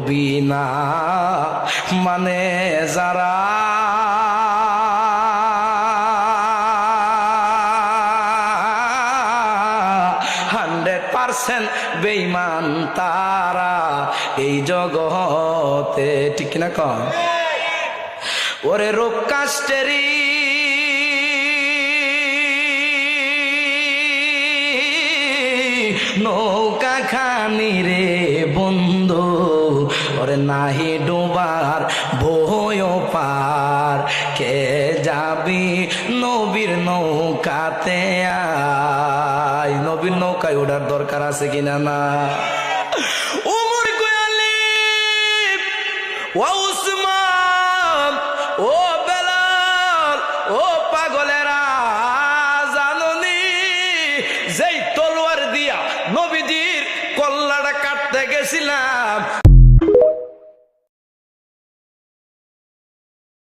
নবী না মানে যারা, 100% বেঈমান তারা এই জগতে, ঠিক না কন? ওরে রোগ কাষ্টেরি নৌকা খানি রে বন্ধু, ওরে নাহি ডুবার ভয় পার, কে যাবি নবীর নৌকাতে আয়। নবীর নৌকায় ওঠার দরকার আছে কিনা না? উমর গোয়ালি, ও উসমান, ও বেলাল, ও পাগলেরা, জাননি যেই তলোয়ার দিয়া নবীজির কল্লাটা কাটতে গেছিলাম